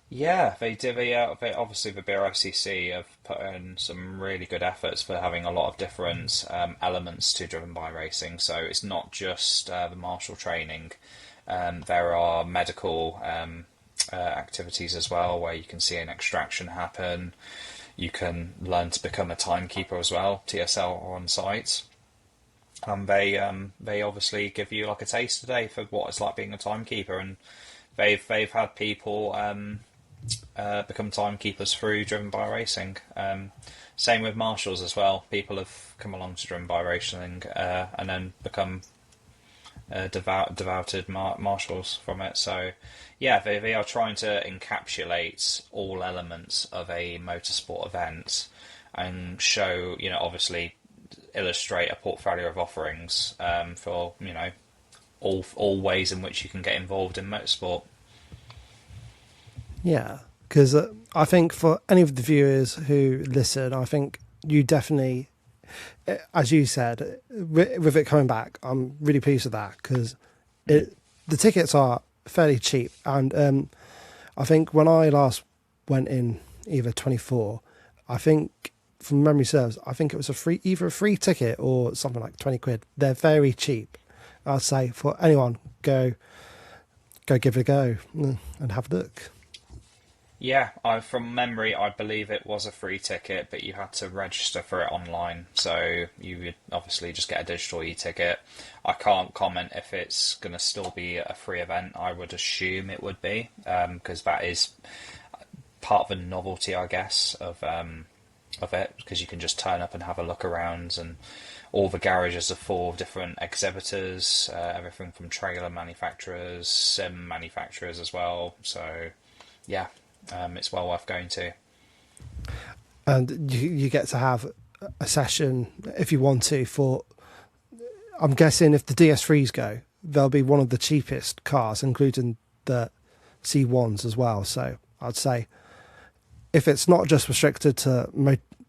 Yeah, they do. They obviously the BRFCC have put in some really good efforts for having a lot of different elements to driven by racing. So it's not just the martial training. There are medical activities as well, where you can see an extraction happen. You can learn to become a timekeeper as well. TSL on site. And they obviously give you like a taste today for what it's like being a timekeeper, and they've had people become timekeepers through driven by racing. Same with marshals as well. People have come along to driven by racing and then become devoted marshals from it. So yeah, they are trying to encapsulate all elements of a motorsport event and show, obviously illustrate a portfolio of offerings for all ways in which you can get involved in motorsport. Yeah, because I think for any of the viewers who listen, I think you definitely, as you said, with it coming back, I'm really pleased with that, because the tickets are fairly cheap. And I think when I last went in, either 24, I think, from memory serves, I think it was either a free ticket or something like 20 quid. They're very cheap. I'd say for anyone, go give it a go and have a look. Yeah, from memory, I believe it was a free ticket, but you had to register for it online. So you would obviously just get a digital e-ticket. I can't comment if it's going to still be a free event. I would assume it would be, because that is part of the novelty, I guess, of it, because you can just turn up and have a look around, and all the garages are full of different exhibitors, everything from trailer manufacturers, sim manufacturers as well. So yeah, it's well worth going to. And you get to have a session if you want to. For, I'm guessing if the DS3s go, they'll be one of the cheapest cars, including the C1s as well. So I'd say if it's not just restricted to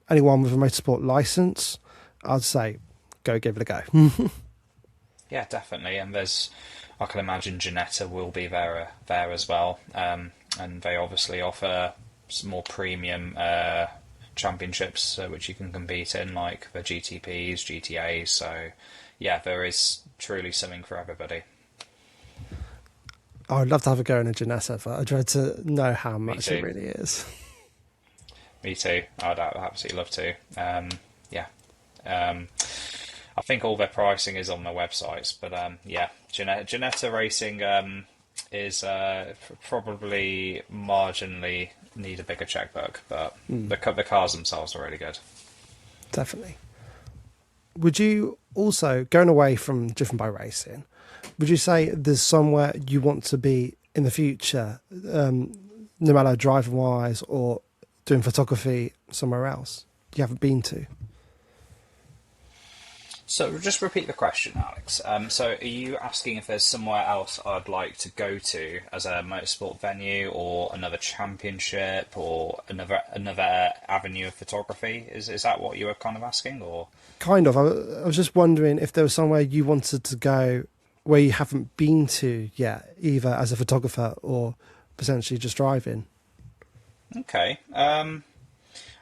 anyone with a motorsport license, I'd say go give it a go. Yeah, definitely. And I can imagine Ginetta will be there as well. And they obviously offer some more premium championships which you can compete in, like the GTPs, GTAs. So yeah, there is truly something for everybody. I'd love to have a go in a Ginetta, but I'd dread to know how much it really is. Me too. I'd absolutely love to. Yeah. I think all their pricing is on their websites, but yeah, Ginetta Racing is probably marginally need a bigger checkbook, but the cars themselves are really good. Definitely. Would you also, going away from driven by racing, would you say there's somewhere you want to be in the future, no matter driving wise or doing photography somewhere else you haven't been to? So just repeat the question, Alex. So are you asking if there's somewhere else I'd like to go to as a motorsport venue, or another championship, or another avenue of photography? Is that what you were kind of asking, or? Kind of. I was just wondering if there was somewhere you wanted to go where you haven't been to yet, either as a photographer or potentially just driving. Okay.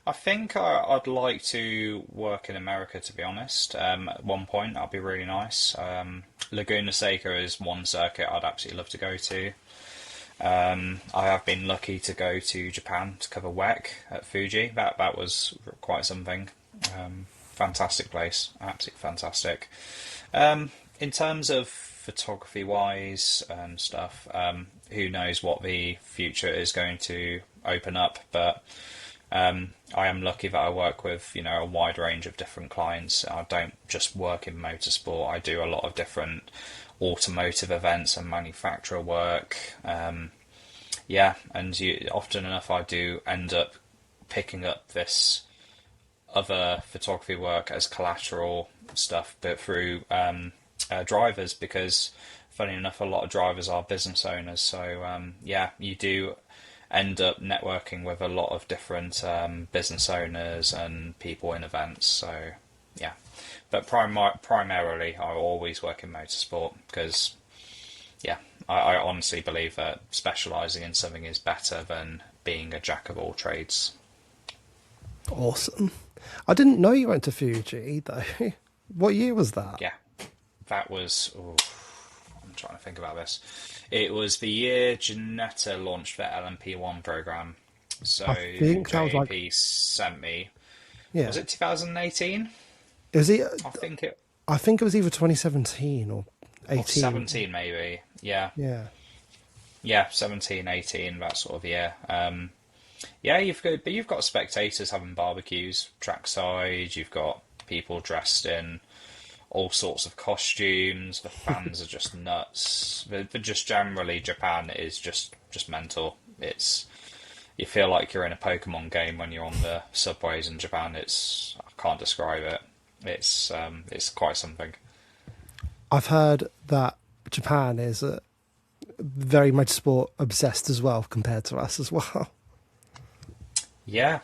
I think I'd like to work in America, to be honest. At one point, that'd be really nice. Laguna Seca is one circuit I'd absolutely love to go to. I have been lucky to go to Japan to cover WEC at Fuji. That was quite something. Fantastic place, absolutely fantastic. In terms of photography-wise and stuff, who knows what the future is going to open up, but I am lucky that I work with a wide range of different clients. I don't just work in motorsport. I do a lot of different automotive events and manufacturer work. Yeah, and often enough I do end up picking up this other photography work as collateral stuff, but through drivers, because funny enough, a lot of drivers are business owners. So yeah, you do end up networking with a lot of different business owners and people in events. So yeah. But primarily, I always work in motorsport because, yeah, I honestly believe that specialising in something is better than being a jack of all trades. Awesome. I didn't know you went to Fuji though. What year was that? Yeah, that was. Ooh, I'm trying to think about this. It was the year Janetta launched their LMP1 program. So I think that was like, JAP sent me. Was yeah. it 2018? It was. I think it I think it was either 2017 or or 18. 17 maybe. Yeah, Yeah. yeah, 17, 18, that sort of year. Yeah, you've got spectators having barbecues trackside. You've got people dressed in all sorts of costumes. The fans are just nuts. But just generally, Japan is just mental. It's you feel like you're in a Pokemon game when you're on the subways in Japan. I can't describe it. It's quite something. I've heard that Japan is very motorsport obsessed as well compared to us as well. Yeah,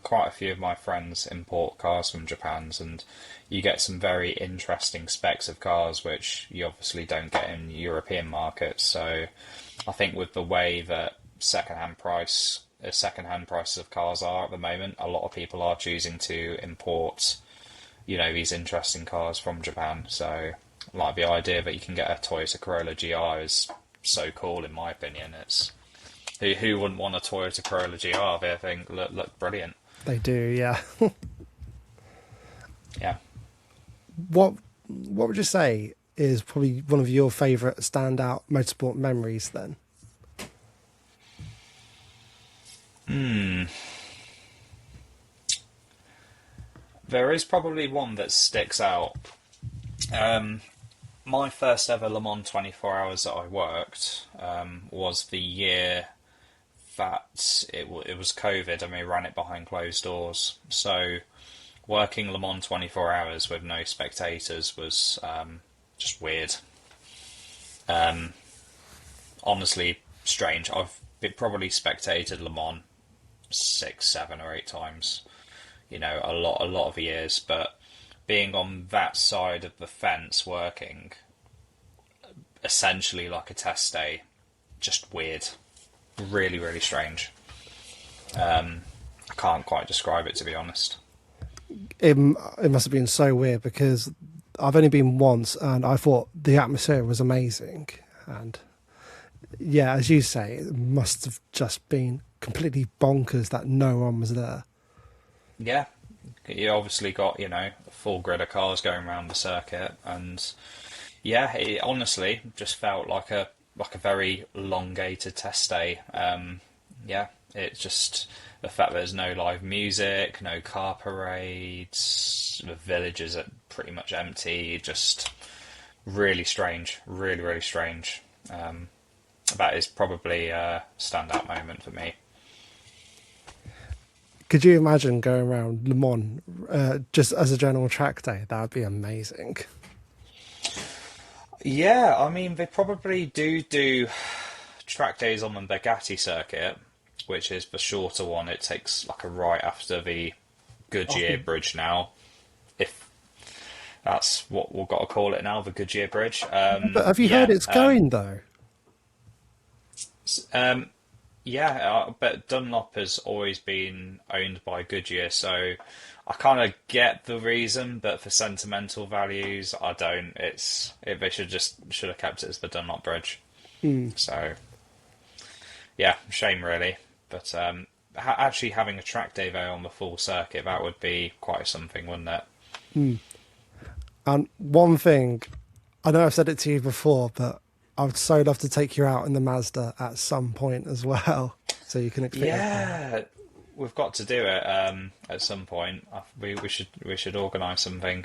quite a few of my friends import cars from Japan's, and you get some very interesting specs of cars which you obviously don't get in European markets. So I think with the way that second-hand prices of cars are at the moment, a lot of people are choosing to import, these interesting cars from Japan. So like the idea that you can get a Toyota Corolla GR is so cool in my opinion. It's who wouldn't want a Toyota Corolla GR? They think look brilliant. They do, yeah. Yeah. What would you say is probably one of your favourite standout motorsport memories then? There is probably one that sticks out. My first ever Le Mans 24 hours that I worked was the year that it was COVID and we ran it behind closed doors. So working Le Mans 24 hours with no spectators was just weird. Honestly, strange. I've probably spectated Le Mans 6, 7, or 8 times. A lot of years, but being on that side of the fence working essentially like a test day, just weird. Really, really strange. I can't quite describe it, to be honest. It must have been so weird because I've only been once and I thought the atmosphere was amazing. And yeah, as you say, it must have just been completely bonkers that no one was there. Yeah, you obviously got, a full grid of cars going around the circuit, and yeah, it honestly just felt like a very elongated test day. Yeah, it's just the fact that there's no live music, no car parades, the village is pretty much empty, just really strange, really, really strange. That is probably a standout moment for me. Could you imagine going around Le Mans just as a general track day? That would be amazing. Yeah, I mean, they probably do track days on the Bugatti circuit, which is the shorter one. It takes like a right after the Goodyear Bridge now, if that's what we've got to call it now, the Goodyear Bridge. But have you heard it's going though? Yeah, but Dunlop has always been owned by Goodyear, so I kind of get the reason, but for sentimental values, I don't. They should have kept it as the Dunlop Bridge. So yeah, shame really. But actually having a track day though on the full circuit, that would be quite something, wouldn't it? And one thing, I know I've said it to you before, but I would so love to take you out in the Mazda at some point as well, so you can experience that. Yeah, we've got to do it at some point. We should organise something.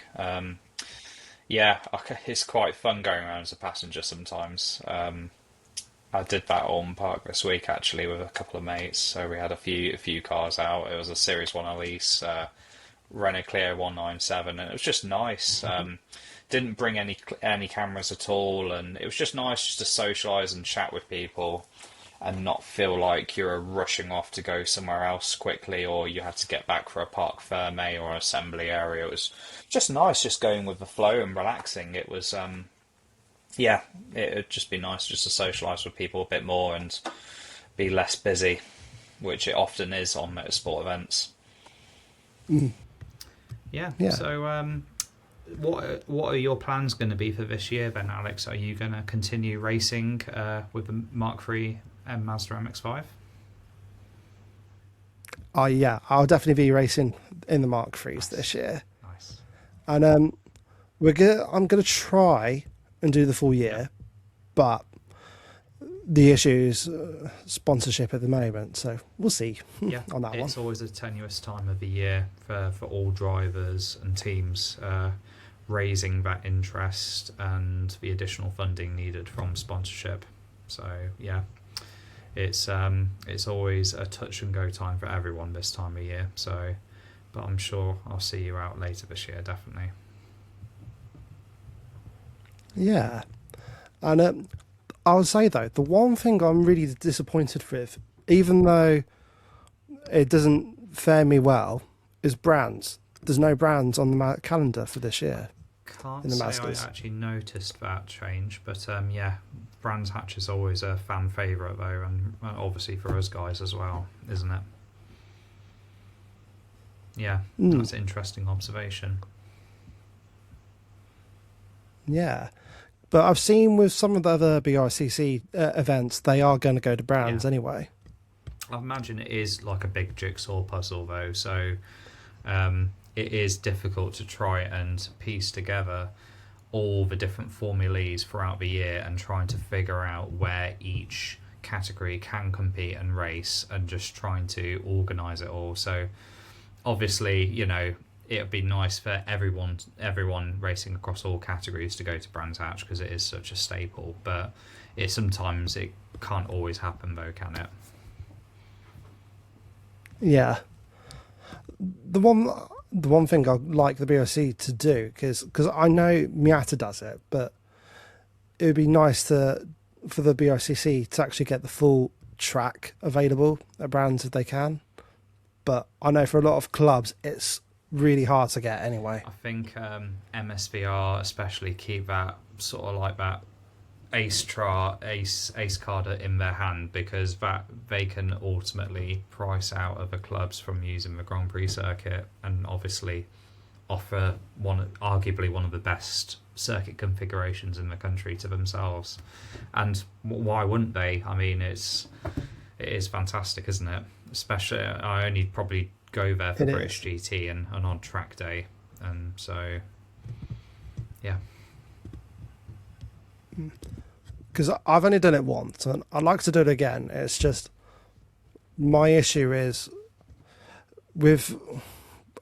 Yeah, it's quite fun going around as a passenger sometimes. I did that on Park this week actually with a couple of mates. So we had a few cars out. It was a Series 1 Elise, Renault Clio 197, and it was just nice. Didn't bring any cameras at all, and it was just nice just to socialise and chat with people. and not feel like you're rushing off to go somewhere else quickly, or you had to get back for a parc ferme or an assembly area. It was just nice, just going with the flow and relaxing. It was, yeah, it'd just be nice just to socialise with people a bit more and be less busy, which it often is on motorsport events. Yeah. Yeah. So, what are your plans going to be for this year then, Alex? Are you going to continue racing with the Mark III and Mazda MX-5? Yeah, I'll definitely be racing in the Mark IIIs this year. Nice. And I'm going to try and do the full year, but the issue is sponsorship at the moment, so we'll see on that one. It's always a tenuous time of the year for all drivers and teams, raising that interest and the additional funding needed from sponsorship. So yeah, it's always a touch and go time for everyone this time of year. So, but I'm sure I'll see you out later this year, definitely. Yeah, and I would say though, the one thing I'm really disappointed with, even though it doesn't fare me well, is brands. There's no brands on the calendar for this year. Can't in the say Masters. I actually noticed that change, but yeah, Brands Hatch is always a fan favourite though, and obviously for us guys as well, isn't it? Yeah, that's an interesting observation. Yeah, but I've seen with some of the other BRCC events, they are going to go to brands anyway. I imagine it is like a big jigsaw puzzle though, so it is difficult to try and piece together all the different formulas throughout the year and trying to figure out where each category can compete and race, and just trying to organise it all. So obviously, you know, it would be nice for everyone racing across all categories to go to Brands Hatch because it is such a staple, but sometimes it can't always happen though, can it? Yeah. The one thing I'd like the BRC to do, because I know Miata does it, but it would be nice for the BRCC to actually get the full track available at brands if they can. But I know for a lot of clubs, it's really hard to get anyway. I think MSVR especially keep that sort of like that ace card in their hand, because that they can ultimately price out other clubs from using the Grand Prix circuit, and obviously offer arguably one of the best circuit configurations in the country to themselves. And why wouldn't they? I mean, it is fantastic, isn't it? Especially, I only probably go there for British GT and an on track day, and so yeah. Because I've only done it once, and I'd like to do it again. It's just my issue is with.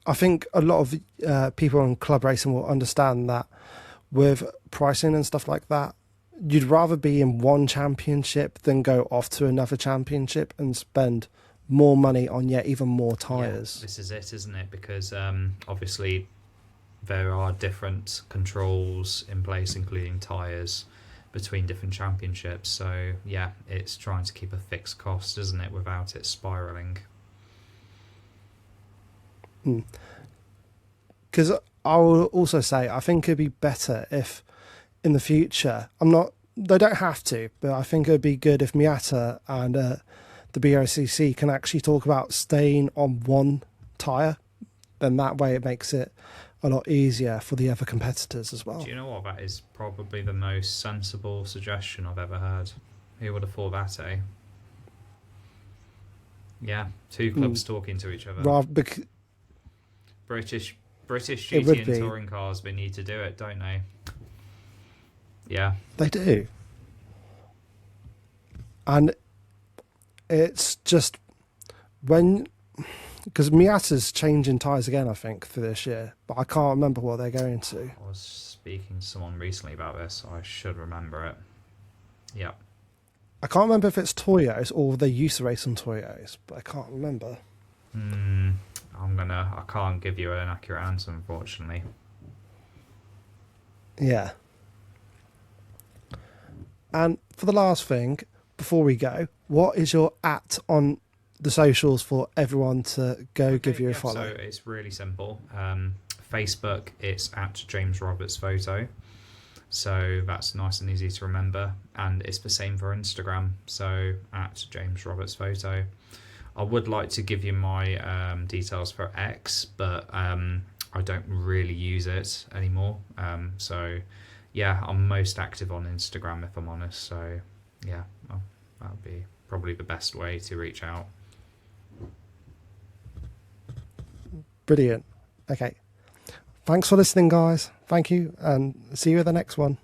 I think a lot of people in club racing will understand that with pricing and stuff like that, you'd rather be in one championship than go off to another championship and spend more money on yet even more tyres. Yeah, this is it, isn't it? Because obviously there are different controls in place, including tyres, between different championships. So yeah, it's trying to keep a fixed cost, isn't it, without it spiralling. Because I will also say, I think it'd be better if in the future, they don't have to, but I think it'd be good if Miata and the BRCC can actually talk about staying on one tyre. Then that way it makes it a lot easier for the other competitors as well. Do you know what? That is probably the most sensible suggestion I've ever heard. Who would have thought that, eh? Yeah, two clubs talking to each other. British GT and touring cars, they need to do it, don't they? Yeah. They do. And it's just because Miata's changing tyres again, I think, for this year, but I can't remember what they're going to. I was speaking to someone recently about this, so I should remember it. Yeah. I can't remember if it's Toyos or they used to race on Toyos, but I can't remember. I can't give you an accurate answer, unfortunately. Yeah. And for the last thing, before we go, what is your on the socials for everyone to go give you a follow? So it's really simple. Facebook, it's at James Roberts Photo. So that's nice and easy to remember. And it's the same for Instagram. So at James Roberts Photo. I would like to give you my details for X, but I don't really use it anymore. So yeah, I'm most active on Instagram if I'm honest. So yeah, well, that would be probably the best way to reach out. Brilliant. Okay. Thanks for listening, guys. Thank you, and see you at the next one.